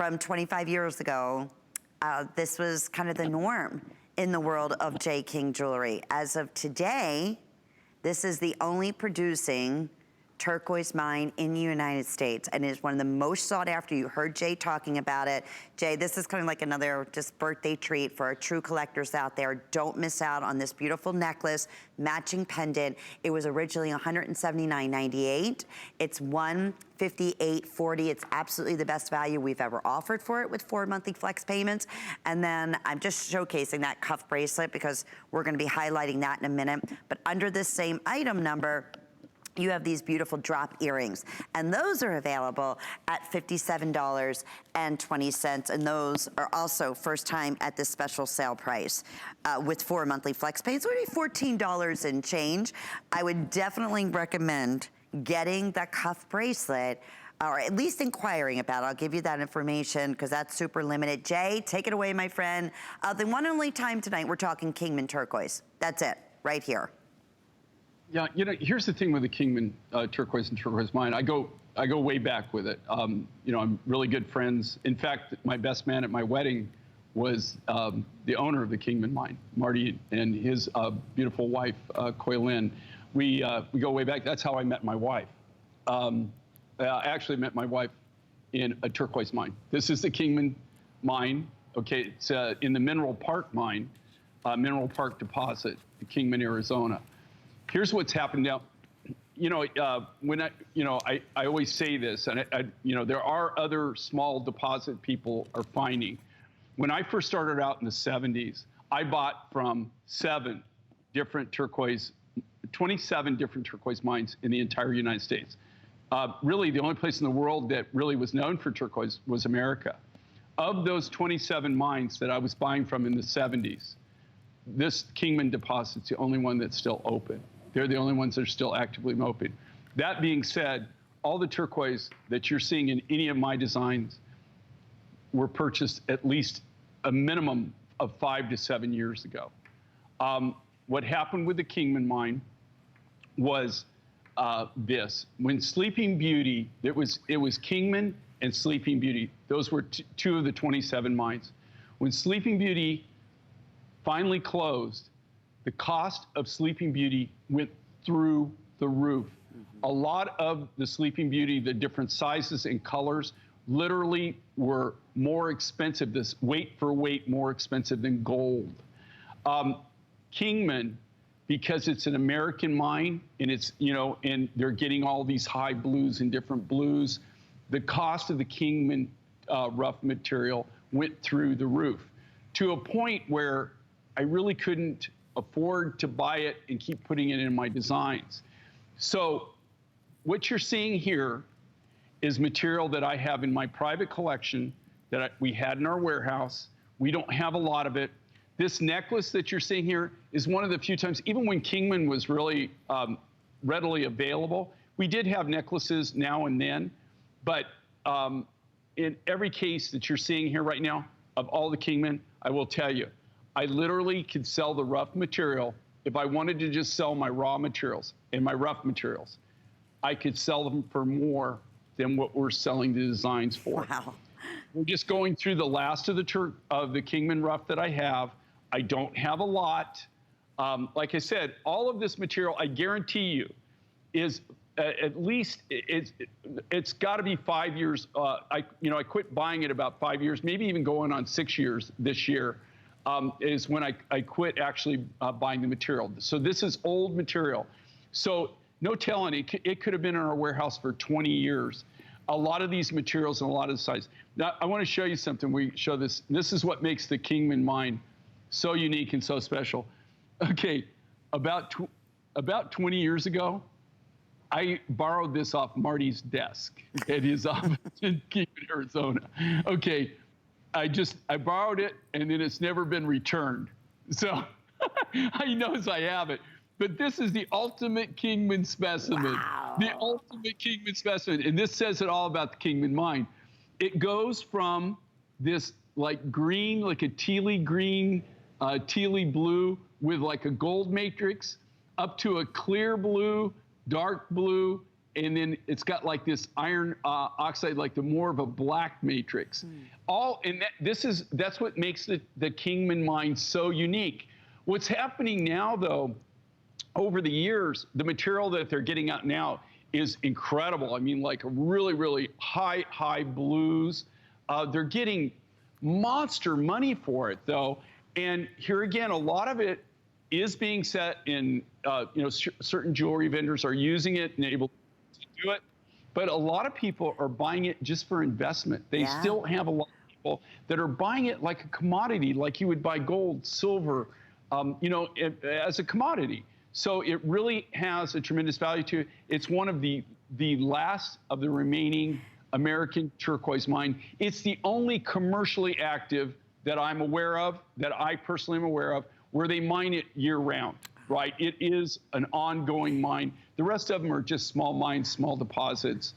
from 25 years ago, this was kind of the norm in the world of J. King jewelry. As of today, this is the only producing turquoise mine in the United States, and is one of the most sought after. You heard Jay talking about it. Jay, this is kind of like another just birthday treat for our true collectors out there. Don't miss out on this beautiful necklace, matching pendant. It was originally $179.98. It's $158.40. It's absolutely the best value we've ever offered for it, with 4 monthly flex payments. And then I'm just showcasing that cuff bracelet because we're gonna be highlighting that in a minute. But under this same item number, you have these beautiful drop earrings, and those are available at $57.20, and those are also first time at this special sale price with 4 monthly flex payments. It would be $14 and change. I would definitely recommend getting the cuff bracelet, or at least inquiring about it. I'll give you that information because that's super limited. Jay, take it away, my friend. The one and only time tonight, we're talking Kingman Turquoise. That's it, right here. Yeah, you know, here's the thing with the Kingman Turquoise and Turquoise mine. I go way back with it. You know, I'm really good friends. In fact, my best man at my wedding was the owner of the Kingman mine, Marty, and his beautiful wife, Koi Lin. We go way back. That's how I met my wife. I actually met my wife in a turquoise mine. This is the Kingman mine. Okay, it's in the Mineral Park mine, Mineral Park deposit, Kingman, Arizona. Here's what's happened now. You know, when I always say this, and you know, there are other small deposit people are finding. When I first started out in the 70s, I bought from 27 different turquoise mines in the entire United States. Really, the only place in the world that really was known for turquoise was America. Of those 27 mines that I was buying from in the 70s, this Kingman deposit's the only one that's still open. They're the only ones that are still actively open. That being said, all the turquoise that you're seeing in any of my designs were purchased at least a minimum of 5 to 7 years ago. What happened with the Kingman mine was this. When Sleeping Beauty, it was Kingman and Sleeping Beauty. Those were two of the 27 mines. When Sleeping Beauty finally closed, the cost of Sleeping Beauty went through the roof. A lot of the Sleeping Beauty, the different sizes and colors, literally were more expensive, this weight for weight more expensive than gold. Kingman, because it's an American mine and it's, you know, and they're getting all these high blues and different blues, the cost of the Kingman rough material went through the roof to a point where I really couldn't afford to buy it and keep putting it in my designs. So what you're seeing here is material that I have in my private collection that we had in our warehouse. We don't have a lot of it. This necklace that you're seeing here is one of the few times, even when Kingman was really readily available, we did have necklaces now and then, but in every case that you're seeing here right now of all the Kingman, I will tell you, I literally could sell the rough material. If I wanted to just sell my raw materials and my rough materials, I could sell them for more than what we're selling the designs for. Wow. We're just going through the last of the Kingman rough that I have. I don't have a lot. Like I said, all of this material, I guarantee you, is at least, it's got to be 5 years. I quit buying it about 5 years, maybe even going on 6 years this year. Is when I quit actually buying the material. So this is old material. So no telling, it could have been in our warehouse for 20 years. A lot of these materials and a lot of the size. Now, I want to show you something. We show this. This is what makes the Kingman mine so unique and so special. Okay, about 20 years ago, I borrowed this off Marty's desk at his office in Kingman, Arizona. Okay. I borrowed it, and then it's never been returned. So he knows I have it. But this is the ultimate Kingman specimen. Wow. The ultimate Kingman specimen. And this says it all about the Kingman mine. It goes from this like green, like a tealy green, tealy blue with like a gold matrix, up to a clear blue, dark blue, and then it's got like this iron oxide, like the more of a black matrix. That's what makes the Kingman mine so unique. What's happening now, though, over the years, the material that they're getting out now is incredible. I mean, like really, really high blues. They're getting monster money for it, though. And here again, a lot of it is being set in, certain jewelry vendors are using it and able to do it. But a lot of people are buying it just for investment. They still have a lot of people that are buying it like a commodity, like you would buy gold, silver, as a commodity. So it really has a tremendous value to it. It's one of the last of the remaining American turquoise mine. It's the only commercially active that I'm aware of, that I personally am aware of, where they mine it year round, right? It is an ongoing mine. The rest of them are just small mines, small deposits.